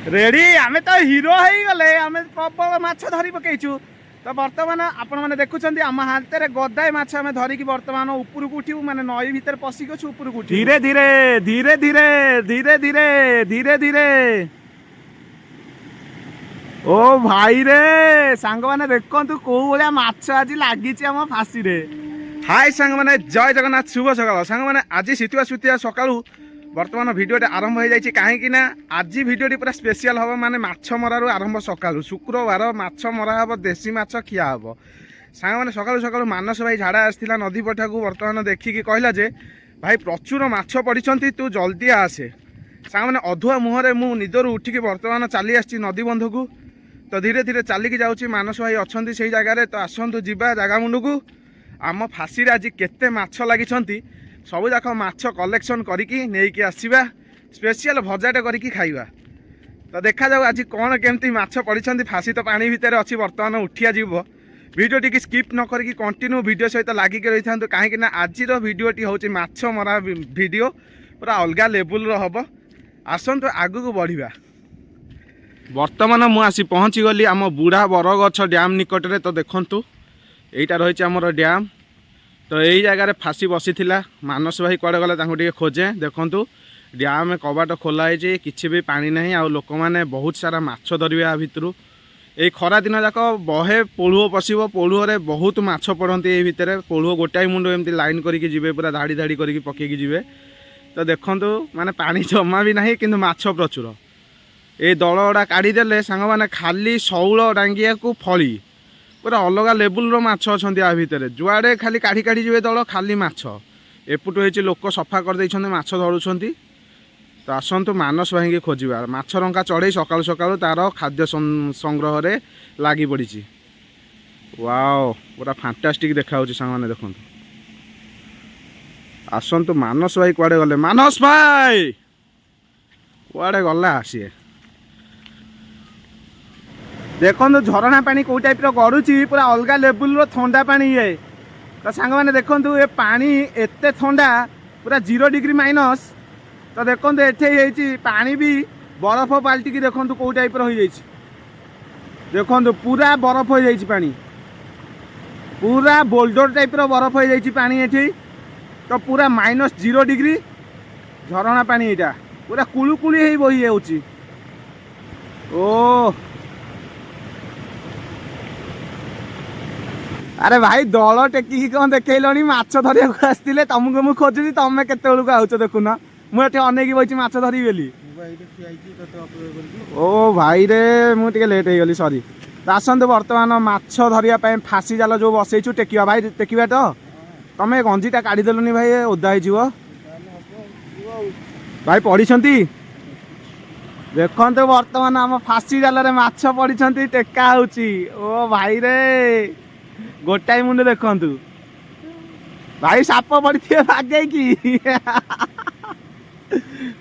Ready आम तो हिरो हो गले आम प्रबल माछ धरी पकईचु तो बर्तमान आपण मैंने देखुं आम हाथ में गदाए माछ आम धरिकी बर्तमान उपरକୁ उठू माने नई भितर पशिक अच्छे उपरକୁ धीरे धीरे धीरे धीरे धीरे धीरे धीरे धीरे ओ भाई रे सांग मैंने देखु कौ भाया माछ आज लगी आम फासी रे। हाय सांग मैंने जय जगन्नाथ शुभ सकाल सांग मैंने आज शीतुआ सुतिया सकाळू बर्तमान भिडियोटे आरंभ हो जाए कहीं आज भिडियोटी पूरा स्पेशल हम माने माछ मरारू आरंभ सकाळू शुक्रवार माछ मरा हम देसी माछ खिया हम सांग मैंने सकाळू सकाळू मानस भाई झाड़ा आसला नदी पठा को बर्तमान देखिकी कहला जे भाई प्रचुर माछ पड़ी तू जल्दी आसे सांग मैंने अधुआ मुहरे मु निदर उठिकी बर्तमान चली आसी नदी बंध को तो धीरे धीरे चलिकी जाऊँगी मानस भाई अच्छा से जगार तो आसतु जा जगह मुंड को आम फासी आज केते माछ लगी सब जाक माछ कलेक्शन करिकी नेइकी आसीबा स्पेशल भजाटे करिकी खाइबा तो देखा जाऊ आज कौन केमती माछ पड़ी फासी तो पानी भितर अच्छी बर्तमान उठिया जीव वीडियो टी स्किप न करिकी कंटिन्यू वीडियो सहित लागिक रही था कहीं आज भिडियोटी हूँ माछ मरा वीडियो पूरा अलग लेवल हम आसतु आगू को बढ़िया। बर्तमान मुझे पहुँची गली आम बुढ़ा बरगछ डैम निकट में तो देखु यहीटा रही आमर डैम तो यही जगार फासी बसी मानस भाई कड़े गला खोजे देखु डैम कबाट खोलाई किसी भी पानी ना आ लोक मैंने बहुत सारा माछ धरवे भितर ये खरा दिन जाक बहे पोलुओ पशिब पोलुओ बहुत माछ पड़ती ये भितर पोलुओ गोटाए मुंड एमती लाइन करके जी पूरा धाड़ी धाड़ी करके पकईकी जी तो देखु माने पानी जमा भी ना कि माछ प्रचुर ये दल गुड़ा काढ़ीदे सांग मैंने खाली शौल डांगिया को फली पूरा अलग लेवल माछ अच्छा या भितर जुआड़े खाली काढ़ी काढ़ी जी दल खाली माछ एपटू हो लोक सफा करदे माछ धरुंच तो आसतु मानस भाई की खोजा माछ रंका चढ़ई सकाळु सकाळु तार खाद्य संग्रह रे लगी पड़ी। वाओ पूरा फैंटास्टिक देखा सांग मैंने देखु आसतु मानस भाई कुआडे गले मानस भाई कुआडे गला सी देखो झरणा पानी कौ टाइप गड़ुची पूरा अलग लेवल ठंडा पानी ये तो सांग मैंने देखु ये पानी एते ठंडा पूरा 0 डिग्री माइनस तो देखो ये पानी भी बरफ पलटिक देखो कौ टाइप देखो पूरा बरफ हो जाए पानी पूरा बोल्डर टाइप बरफ हो जाए पानी ये तो पूरा -0 डिग्री झरणा पानी यहाँ पूरा कुलुकुली बही जाऊँगी। ओ अरे भाई दल टेकिकी कौन देखल माछ धरिया आसते तुमको मुझे खोजुची तुम केत आउच देखुन मुझे अनेक बही माछ धरी बेली ओ भाई रे मुझे लेट हो गली सॉरी तो आसतु बर्तमान माछ धरिया फासी जाल जो बसईचु टेकिया भाई टेकिया तो तुम गंजीटा काढ़ीदेलुनि भाई ओदा हो भाई पड़ी देखो बर्तमान आम फासी जाल रे माछ पड़ी टेका ओ भाई रे गोटाए मुंड देखु भाई साप पड़ी थे भागे की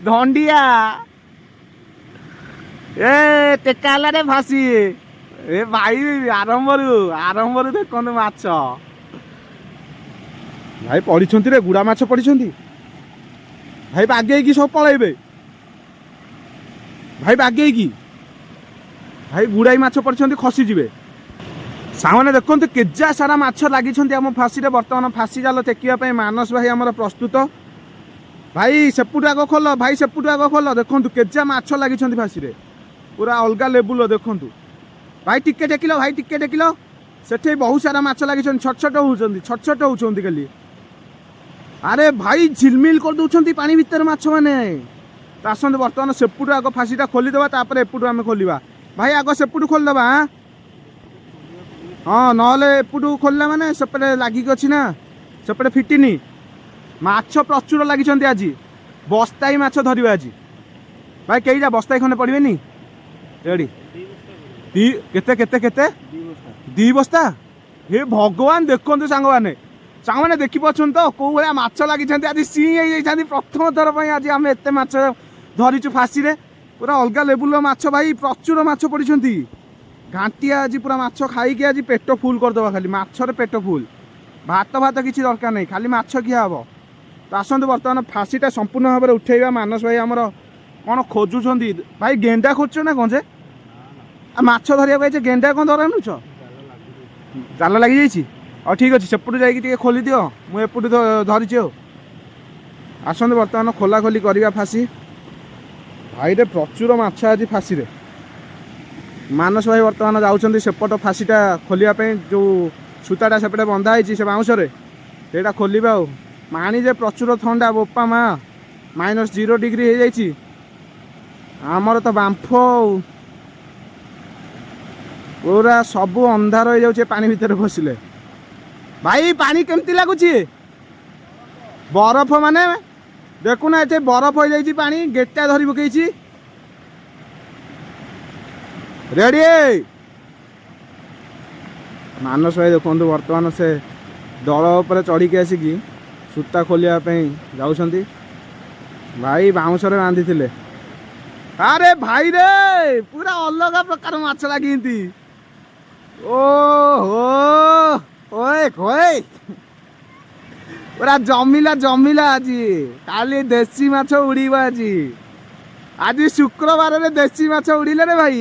धंडिया ए टेका रे फासी ए भाई आरंभ देखो माछ भाई पड़ी रे गुड़ा माछ पड़ी भाई बागे की सब पलैबे भाई बागे की भाई गुड़ाई माछ पड़ी खसीजे सामने देखो केजा सारा माछ लगी आम फासी रे बर्तमान फासी जाल टेकिया मानस भाई आमर प्रस्तुत भाई सेपुट आग खोल भाई सेपुट आग खोल देखो केजा माछ लगी फासी रे पूरा अलग लेवल देखु भाई टिके टेकिल भाई टिके टेकिल से बहुत सारा माछ लगी छट छट होती खाली अरे भाई झिलमिल कर दौरान पानी भितर माछ मैंने आसतु बर्तमान सेपुट आग फासीटा खोलीदेवा एपटू आम खोलिया भाई आग सेपुट खोलदेवा हाँ ना एपटू खोलला माने सेपटे लागिक अच्छी ना सेपटे फिटिनी माछ प्रचुर लगी आज बस्ताई माछ धरवा आज भाई कई जा बस्ताई खंडे पड़े रेडी केते केते केते 2 बस्ता हे भगवान देखो सांग मैंने देखी पार्छन तो कौ भाया माछ लगी आज सी प्रथम थर पर आज आम एत माछ धरीचु फासी रे पूरा अलग लेवल माछ भाई प्रचुर माछ पड़ी घाटिया आज पूरा माछ खाई आज पेट फुल करदे खाली माछर पेट फुल भात भात किसी दरकार नहीं खाली माछ खिया हम तो आसतु बर्तमान फासीटा संपूर्ण भाव में उठेगा मानस भाई आमर କ'ଣ ଖୋଜୁଛନ୍ତି ଭାଇ? ଗେଣ୍ଡା ଖୋଜୁଛ ନା କ'ଣ ଯେ? ମାଛ ଧରିବାକୁ ଯାଇଛ, ଗେଣ୍ଡା କ'ଣ ଧରା ନେଉଛ? ଜାଲ ଲାଗିଯାଇଛି। ଆଉ ଠିକ୍ ଅଛି, ସେପଟୁ ଯାଇକି ଟିକେ ଖୋଲିଦିଅ, ମୁଁ ଏପଟୁ ଧରିଛି। ଆଉ ଆସନ୍ତୁ ବର୍ତ୍ତମାନ ଖୋଲାଖୋଲି କରିବା ଫାସି। ଭାଇରେ ପ୍ରଚୁର ମାଛ ଆଜି ଫାସିରେ। ମାନସ ଭାଇ ବର୍ତ୍ତମାନ ଯାଉଛନ୍ତି ସେପଟ ଫାସିଟା ଖୋଲିବା ପାଇଁ, ଯେଉଁ ସୂତାଟା ସେପଟେ ବନ୍ଧା ହେଇଛି ସେ ବାଉଁଶରେ, ସେଇଟା ଖୋଲିବା। ଆଉ ପାଣି ଯେ ପ୍ରଚୁର ଥଣ୍ଡା, ବୋପା ମା, -0 ଡିଗ୍ରୀ ହେଇଯାଇଛି। ଆମର ତ ବାମ୍ଫ ଆଉ, ପୁରା ସବୁ ଅନ୍ଧାର ହେଇଯାଉଛି ପାଣି ଭିତରେ ପଶିଲେ। ଭାଇ ପାଣି କେମିତି ଲାଗୁଛି? ବରଫ ମାନେ ଦେଖୁନା, ଏଠି ବରଫ ହେଇଯାଇଛି ପାଣି, ଗେଟା ଧରି ପକେଇଛି। ରେଡି? ମାନସ ଭାଇ ଦେଖନ୍ତୁ ବର୍ତ୍ତମାନ ସେ ଦଳ ଉପରେ ଚଢ଼ିକି ଆସିକି ସୂତା ଖୋଲିବା ପାଇଁ ଯାଉଛନ୍ତି। ଭାଇ ବାଉଁଶରେ ବାନ୍ଧିଥିଲେ। ଆରେ ଭାଇ ରେ, ପୁରା ଅଲଗା ପ୍ରକାର ମାଛ ଲାଗିନ୍ତି। ଓହୋ, ଓଏ ଓଏ, ପୁରା ଜମିଲା ଜମିଲା ଆଜି। କାଲି ଦେଶୀ ମାଛ ଉଡ଼ିବ ଆଜି। ଆଜି ଶୁକ୍ରବାରରେ ଦେଶୀ ମାଛ ଉଡ଼ିଲେ ରେ ଭାଇ,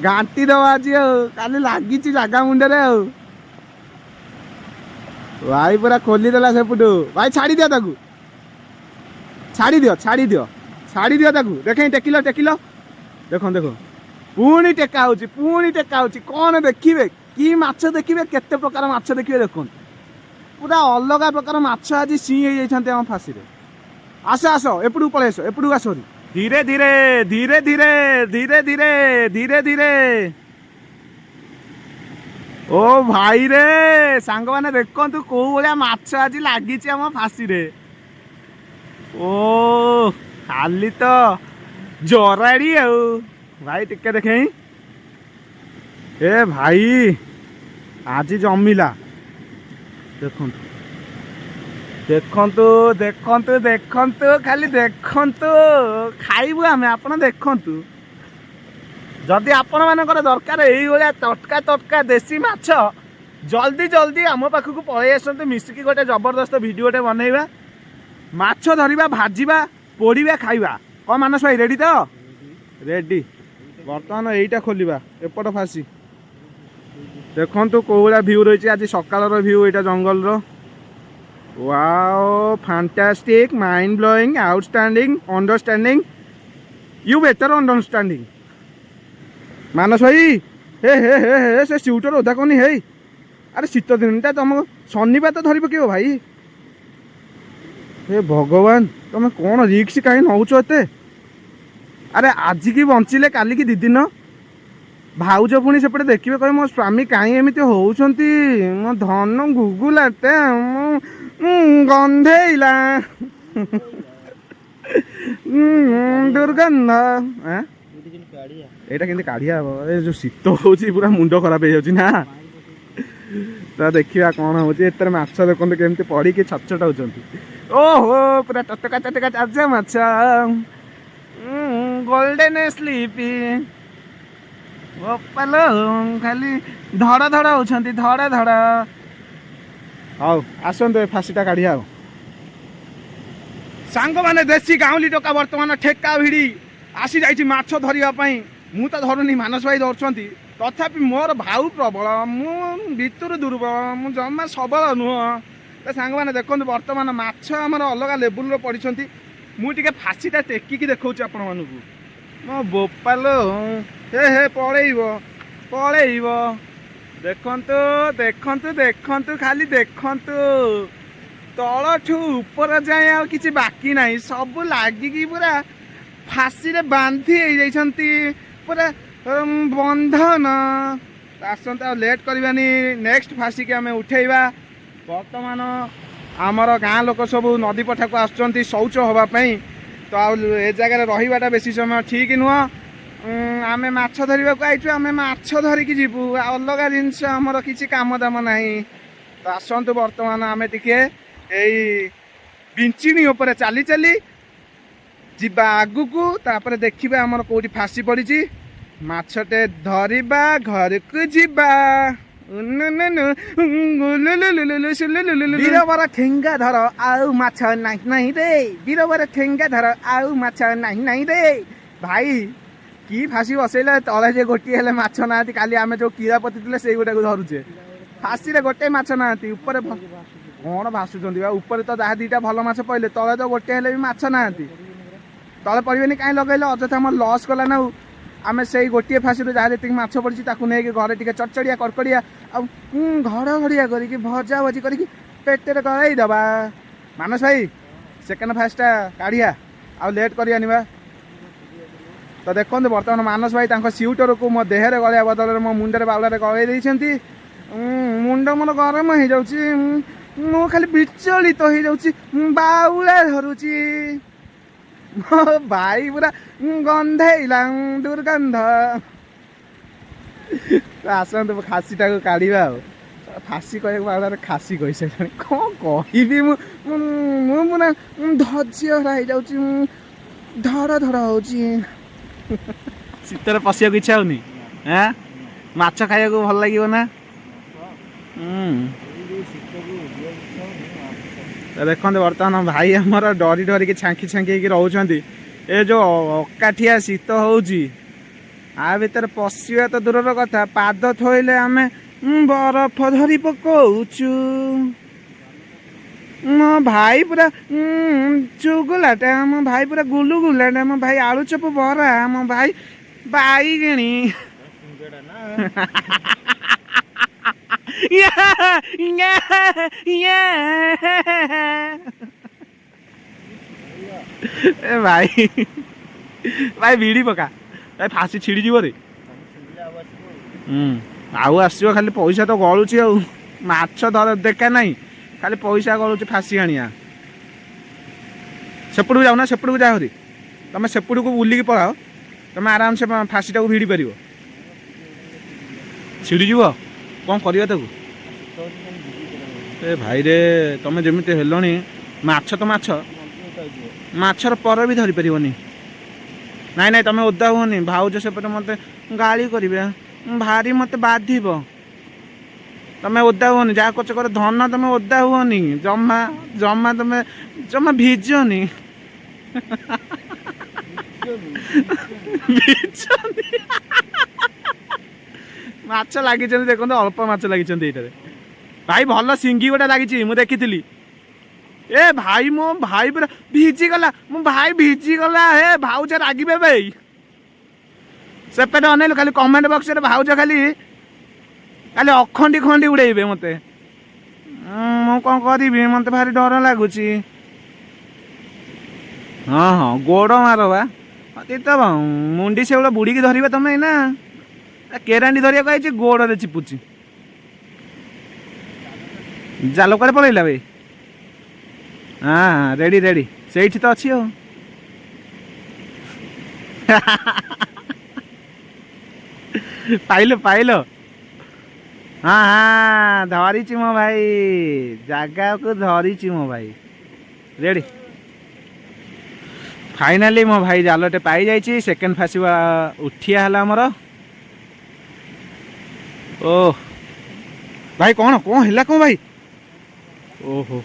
ଘାଣ୍ଟି ଦେବା ଆଜି। ଆଉ କାଲି ଲାଗିଛି ଜାଗା ମୁଣ୍ଡରେ। ଆଉ ଭାଇ ପୁରା ଖୋଲିଦେଲା ସେପଟୁ। ଭାଇ ଛାଡ଼ିଦିଅ ତାକୁ, ଛାଡ଼ିଦିଅ ଛାଡ଼ିଦିଅ ଛାଡ଼ିଦିଅ ତାକୁ। ଦେଖେଇ ଟେକିଲ ଟେକିଲ, ଦେଖ ଦେଖ, ପୁଣି ଟେକା ହେଉଛି, ପୁଣି ଟେକା ହେଉଛି। କ'ଣ ଦେଖିବେ, କି ମାଛ ଦେଖିବେ, କେତେ ପ୍ରକାର ମାଛ ଦେଖିବେ। ଦେଖନ୍ତୁ ପୁରା ଅଲଗା ପ୍ରକାର ମାଛ ଆଜି ସିଂ ହେଇଯାଇଛନ୍ତି ଆମ ଫାସିରେ। ଆସ ଆସ, ଏପଟକୁ ପଳେଇ ଆସ, ଏପଟକୁ ଆସ। ଧୀରେ ଧୀରେ ଧୀରେ ଧୀରେ ଧୀରେ ଧୀରେ ଧୀରେ ଧୀରେ। ଓ ଭାଇରେ ସାଙ୍ଗମାନେ ଦେଖନ୍ତୁ କୋଉ ଭଳିଆ ମାଛ ଆଜି ଲାଗିଛି ଆମ ଫାସିରେ। ଓ ଖାଲି ତ ଜରାଡି ଆଉ। ଭାଇ ଟିକେ ଦେଖେଇ, ଏ ଭାଇ ଆଜି ଜମିଲା। ଦେଖନ୍ତୁ ଦେଖନ୍ତୁ ଦେଖନ୍ତୁ ଦେଖନ୍ତୁ, ଖାଲି ଦେଖନ୍ତୁ। ଖାଇବୁ ଆମେ, ଆପଣ ଦେଖନ୍ତୁ। ଯଦି ଆପଣମାନଙ୍କର ଦରକାର ଏଇଭଳିଆ ତଟକା ତଟକା ଦେଶୀ ମାଛ, ଜଲ୍ଦି ଜଲ୍ଦି ଆମ ପାଖକୁ ପଳେଇ ଆସନ୍ତୁ। ମିଶିକି ଗୋଟେ ଜବରଦସ୍ତ ଭିଡ଼ିଓଟେ ବନେଇବା, ମାଛ ଧରିବା, ଭାଜିବା, ପୋଡ଼ିବା, ଖାଇବା। କ'ଣ ମାନସ ଭାଇ ରେଡ଼ି ତ? ରେଡ଼ି। ବର୍ତ୍ତମାନ ଏଇଟା ଖୋଲିବା, ଏପଟ ଫାସି। ଦେଖନ୍ତୁ କୋଉ ଭଳିଆ ଭିଉ ରହିଛି ଆଜି ସକାଳର ଭିଉ ଏଇଟା ଜଙ୍ଗଲର। Wow, fantastic, mind blowing, outstanding, understanding, you better understanding. Manas ଭାଇ, ହେ ହେ ହେ ହେ, ସେ ସ୍ୟୁଟର ଓଦା କନି। ହେଇ ଆରେ ଶୀତ ଦିନଟା, ତମ ଶନିବାର ତ ଧରି ପକେଇବ ଭାଇ। ହେ ଭଗବାନ, ତମେ କ'ଣ ରିକ୍ସ କାହିଁ ନଉଛ ଏତେ? ଆରେ ଆଜିକି ବଞ୍ଚିଲେ କାଲିକି 2 ଦିନ। ଭାଉଜ ପୁଣି ସେପଟେ ଦେଖିବେ, କହିବେ ମୋ ସ୍ୱାମୀ କାହିଁ ଏମିତି ହଉଛନ୍ତି, ମୋ ଧନ ଗୁଗୁଲା ଏତେ ଗନ୍ଧେଇଲା ଦୁର୍ଗନ୍ଧ। ଏଇଟା କେମିତି କାଢ଼ିଆ ହବ? ଏ ଯୋଉ ଶୀତ ହଉଛି ପୁରା ମୁଣ୍ଡ ଖରାପ ହେଇଯାଉଛି ନା। ତ ଦେଖିବା କ'ଣ ହଉଛି। ଏଥିରେ ମାଛ ଦେଖନ୍ତୁ କେମିତି ପଡ଼ିକି ଛଟଛଟ ହଉଛନ୍ତି। ଓହୋ, ପୁରା ଟଟକା ଟଟକା ତାଜା ମାଛ, ଗୋଲ୍ଡେନ ସ୍ଲିପି। ଗୋପାଲ ଖାଲି ଧଡ଼ ଧଡ଼ ହଉଛନ୍ତି, ଧଡ଼ ଧଡ଼। ହଉ ଆସନ୍ତୁ, ଏ ଫାସିଟା କାଢ଼ିଆ। ଆଉ ସାଙ୍ଗମାନେ ଦେଶୀ ଗାଉଁଲି ଟୋକା ବର୍ତ୍ତମାନ ଠେକା ଭିଡ଼ି ଆସି ଯାଇଛି ମାଛ ଧରିବା ପାଇଁ। ମୁଁ ତ ଧରୁନି, ମାନସ ଭାଇ ଧରୁଛନ୍ତି। ତଥାପି ମୋର ଭାଉ ପ୍ରବଳ, ମୁଁ ଭିତରୁ ଦୁର୍ବଳ, ମୁଁ ଜମା ସବଳ ନୁହଁ। ତ ସାଙ୍ଗମାନେ ଦେଖନ୍ତୁ ବର୍ତ୍ତମାନ ମାଛ ଆମର ଅଲଗା ଲେବୁଲର ପଡ଼ିଛନ୍ତି। ମୁଁ ଟିକେ ଫାସିଟା ଟେକିକି ଦେଖାଉଛି ଆପଣମାନଙ୍କୁ। ମୋ ବୋପାଲ, ହେ ହେ, ପଳେଇବ ପଳେଇବ। ଦେଖନ୍ତୁ ଦେଖନ୍ତୁ ଦେଖନ୍ତୁ, ଖାଲି ଦେଖନ୍ତୁ। ତଳଠୁ ଉପର ଯାଏଁ ଆଉ କିଛି ବାକି ନାହିଁ, ସବୁ ଲାଗିକି ପୁରା ଫାସିରେ ବାନ୍ଧି ହେଇଯାଇଛନ୍ତି, ପୁରା ବନ୍ଧନ। ଆସନ୍ତୁ ଆଉ ଲେଟ୍ କରିବାନି, ନେକ୍ସଟ ଫାସିକି ଆମେ ଉଠେଇବା। ବର୍ତ୍ତମାନ ଆମର ଗାଁ ଲୋକ ସବୁ ନଦୀ ପଠାକୁ ଆସୁଛନ୍ତି ଶୌଚ ହେବା ପାଇଁ। ତ ଆଉ ଏ ଜାଗାରେ ରହିବାଟା ବେଶୀ ସମୟ ଠିକ୍ ନୁହଁ। ଆମେ ମାଛ ଧରିବାକୁ ଆଇଛୁ, ଆମେ ମାଛ ଧରିକି ଯିବୁ, ଅଲଗା ଜିନିଷ ଆମର କିଛି କାମ ଦାମ ନାହିଁ। ତ ଆସନ୍ତୁ ବର୍ତ୍ତମାନ ଆମେ ଟିକେ ଏଇ ବିଞ୍ଚିଣି ଉପରେ ଚାଲି ଚାଲି ଯିବା ଆଗକୁ, ତାପରେ ଦେଖିବା ଆମର କୋଉଠି ଫାସି ପଡ଼ିଛି, ମାଛଟେ ଧରିବା, ଘରକୁ ଯିବା। ବୀରବର ଠେଙ୍ଗା ଧର ଆଉ ମାଛ ନାହିଁ ନାହିଁ ରେ, ବୀରବର ଠେଙ୍ଗା ଧର ଆଉ ମାଛ ନାହିଁ ନାହିଁ ରେ। ଭାଇ କି ଫାସି ବସେଇଲେ, ତଳେ ଯେ ଗୋଟିଏ ହେଲେ ମାଛ ନାହାନ୍ତି। କାଲି ଆମେ ଯୋଉ କିରା ପୋତିଥିଲେ ସେଇ ଗୋଟାକୁ ଧରୁଛେ, ଫାସିରେ ଗୋଟେ ମାଛ ନାହାନ୍ତି। ଉପରେ କଣ ଭାସୁଛନ୍ତି ବା, ଉପରେ ତ ଯାହା ଦିଟା ଭଲ ମାଛ ପଇଲେ, ତଳେ ତ ଗୋଟେ ହେଲେ ବି ମାଛ ନାହାନ୍ତି। ତଳେ ପଡ଼ିବେନି କାହିଁ ଲଗେଇଲେ, ଅଯଥା ଆମର ଲସ୍ କଲା ନା। ଆମେ ସେଇ ଗୋଟିଏ ଫାସିରୁ ଯାହା ଯେତିକି ମାଛ ପଡ଼ିଛି ତାକୁ ନେଇକି ଘରେ ଟିକେ ଚଡ଼ଚଡ଼ିଆ କଡ଼କଡ଼ିଆ ଆଉ ଘଡ଼ଘଡ଼ିଆ କରିକି ଭଜା ଭଜି କରିକି ପେଟରେ ଗଳେଇ ଦେବା। ମାନସ ଭାଇ ସେକେଣ୍ଡ ଫାସିଟା କାଢ଼ିଆ, ଆଉ ଲେଟ୍ କରିବାନି ବା। ତ ଦେଖନ୍ତୁ ବର୍ତ୍ତମାନ ମାନସ ଭାଇ ତାଙ୍କ ସିଉଟରକୁ ମୋ ଦେହରେ ଗଳେଇବା ବଦଳରେ ମୋ ମୁଣ୍ଡରେ ବାଉଳାରେ ଗଳେଇ ଦେଇଛନ୍ତି। ମୁଣ୍ଡ ମୋର ଗରମ ହେଇଯାଉଛି, ମୁଁ ଖାଲି ବିଚଳିତ ହେଇଯାଉଛି, ବାଉଳା ଧରୁଛି। ମୋ ଭାଇ ପୁରା ଗନ୍ଧେଇଲା ଦୁର୍ଗନ୍ଧ। ଆସନ୍ତୁ ଖାସିଟାକୁ କାଢ଼ିବା ଆଉ। ଫାସି କହିବାକୁ ବାଉଳାରେ ଖାସି କହିସାରିଲାଣି, କ'ଣ କହିବି ମୁଁ। ମୁଁ ପୁରା ଧୈର୍ଯ୍ୟ ହରା ହେଇଯାଉଛି, ଧଡ଼ ଧଡ଼ ହଉଛି। ଶୀତରେ ପଶିବାକୁ ଇଚ୍ଛା ହଉନି? ମାଛ ଖାଇବାକୁ ଭଲ ଲାଗିବ ନା? ଦେଖନ୍ତୁ ବର୍ତ୍ତମାନ ଭାଇ ଆମର ଡରି ଡରିକି ଛାଙ୍କି ଛାଙ୍କି ହେଇକି ରହୁଛନ୍ତି। ଏ ଯୋଉ ଅକାଠିଆ ଶୀତ ହଉଛି, ଆ ଭିତରେ ପଶିବା ତ ଦୂରର କଥା, ପାଦ ଥୋଇଲେ ଆମେ ବରଫ ଧରି ପକଉଛୁ। ମୋ ଭାଇ ପୁରା ଚୁଗୁଲାଟା, ମୋ ଭାଇ ପୁରା ଗୁଲୁଗୁଲାଟା, ମୋ ଭାଇ ଆଳୁଚପ ବରା, ମୋ ଭାଇ ବାଇଗିଣୀ। ଏ ଭାଇ ଭାଇ ଭିଡ଼ି ପକା, ଭାଇ ଫାସି ଛିଡ଼ିଯିବ ରେ। ଆଉ ଆସିବ, ଖାଲି ପଇସା ତ ଗଳୁଛି ଆଉ। ମାଛ ଧର ଦେଖା ନାହିଁ, ଖାଲି ପଇସା ଗଳୁଛି ଫାସି ଆଣିଆ। ସେପଟକୁ ଯାଉ ନା, ସେପଟକୁ ଯାଅ ହରି, ତମେ ସେପଟକୁ ବୁଲିକି ପଳାଅ, ତମେ ଆରାମସେ ଫାସିଟାକୁ ଭିଡ଼ି ପାରିବ। ଛିଡ଼ିଯିବ, କ'ଣ କରିବା ତାକୁ? ଏ ଭାଇରେ ତମେ ଯେମିତି ହେଲଣି, ମାଛ ତ ମାଛ, ମାଛର ପର ବି ଧରିପାରିବନି। ନାଇଁ ନାଇଁ ତମେ ଓଦା ହୁଅନି, ଭାଉଜ ସେପଟେ ମୋତେ ଗାଳି କରିବେ, ଭାରି ମୋତେ ବାଧିବ। ତମେ ଓଦା ହୁଅନି, ଯାହା କରୁଛ କର, ଧନ ତମେ ଓଦା ହୁଅନି ଜମା ଜମା, ତମେ ଜମା ଭିଜନି। ମାଛ ଲାଗିଛନ୍ତି ଦେଖନ୍ତୁ, ଅଳ୍ପ ମାଛ ଲାଗିଛନ୍ତି ଏଇଟାରେ। ଭାଇ ଭଲ ସିଙ୍ଗି ଗୋଟେ ଲାଗିଛି, ମୁଁ ଦେଖିଥିଲି। ଏ ଭାଇ ମୋ ଭାଇ ପୁରା ଭିଜିଗଲା, ମୋ ଭାଇ ଭିଜିଗଲା। ହେ ଭାଉଜ ରାଗିବେ ଭାଇ। ସେପଟେ ଅନେଇଲୁ, ଖାଲି କମେଣ୍ଟ ବକ୍ସରେ ଭାଉଜ ଖାଲି ଖାଲି ଅଖଣ୍ଡି ଖଣ୍ଡି ଉଡ଼େଇବେ ମୋତେ। ମୁଁ କ'ଣ କରିବି, ମୋତେ ଭାରି ଡର ଲାଗୁଛି। ହଁ ହଁ ଗୋଡ଼ ମାର ବା, ତ ମୁଣ୍ଡି ସେଗୁଡ଼ା ବୁଡ଼ିକି ଧରିବେ ତମେ ନା। କେରାଣ୍ଡି ଧରିବାକୁ ଆଇଛି, ଗୋଡ଼ରେ ଚିପୁଛି। ଜାଲ କୁଆଡ଼େ ପଳେଇଲା ଭାଇ? ହଁ ରେଡ଼ି ରେଡ଼ି, ସେଇଠି ତ ଅଛି ଆଉ। ପାଇଲ ପାଇଲ? ହଁ ହଁ ଧରିଛି ମୋ ଭାଇ, ଜାଗାକୁ ଧରିଛି ମୋ ଭାଇ। ରେଡ଼ି, ଫାଇନାଲି ମୋ ଭାଇ ଜାଲଟେ ପାଇଯାଇଛି। ସେକେଣ୍ଡ ଫାସିବା ଉଠିଆ ହେଲା ଆମର। ଓ ଭାଇ କ'ଣ କ'ଣ ହେଲା କ'ଣ ଭାଇ? ଓହୋ,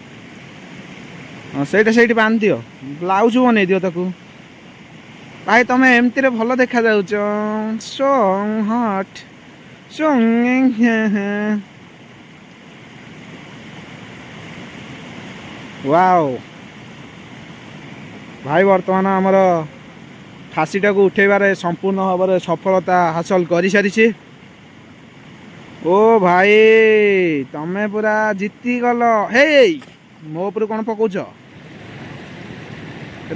ହଁ ସେଇଟା ସେଇଠି ବାନ୍ଧି ଦିଅ, ବ୍ଲାଉଜ ବନେଇ ଦିଅ ତାକୁ। ଭାଇ ତମେ ଏମିତିରେ ଭଲ ଦେଖାଯାଉଛ, ସୋ ହଟ୍ ସୋ। ୱାଓ ଭାଇ ବର୍ତ୍ତମାନ ଆମର ଫାସିଟାକୁ ଉଠେଇବାରେ ସମ୍ପୂର୍ଣ୍ଣ ଭାବରେ ସଫଳତା ହାସଲ କରିସାରିଛି। ଓ ଭାଇ ତମେ ପୁରା ଜିତିଗଲ। ହେଇ ମୋ ଉପରେ କ'ଣ ପକଉଛ?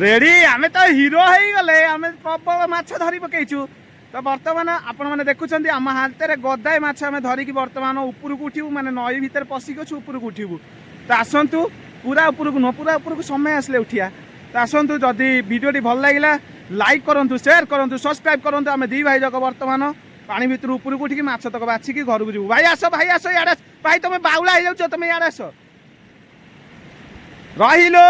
ରେଡ଼ି, ଆମେ ତ ହିରୋ ହେଇଗଲେ, ଆମେ ପ୍ରବଳ ମାଛ ଧରି ପକେଇଛୁ। ତ ବର୍ତ୍ତମାନ ଆପଣମାନେ ଦେଖୁଛନ୍ତି ଆମ ହାତରେ ଗଦାଏ ମାଛ ଆମେ ଧରିକି ବର୍ତ୍ତମାନ ଉପରକୁ ଉଠିବୁ, ମାନେ ନଈ ଭିତରେ ପଶିକି ଅଛୁ, ଉପରକୁ ଉଠିବୁ। ତ ଆସନ୍ତୁ, ପୁରା ଉପରକୁ ନୁହଁ, ପୁରା ଉପରକୁ ସମୟ ଆସିଲେ ଉଠିବା। ତ ଆସନ୍ତୁ, ଯଦି ଭିଡ଼ିଓଟି ଭଲ ଲାଗିଲା ଲାଇକ୍ କରନ୍ତୁ, ସେୟାର କରନ୍ତୁ, ସବସ୍କ୍ରାଇବ୍ କରନ୍ତୁ। ଆମେ ଦୁଇ ଭାଇ ଯାକ ବର୍ତ୍ତମାନ ପାଣି ଭିତରୁ ଉପରକୁ ଉଠିକି ମାଛ ତକ ବାଛିକି ଘରକୁ ଯିବୁ। ଭାଇ ଆସ, ଭାଇ ଆସ ଇଆଡ଼େ। ଭାଇ ତମେ ବାଉଳା ହେଇଯାଉଛ, ତମେ ଇଆଡ଼େ ଆସ। ରହିଲୁ।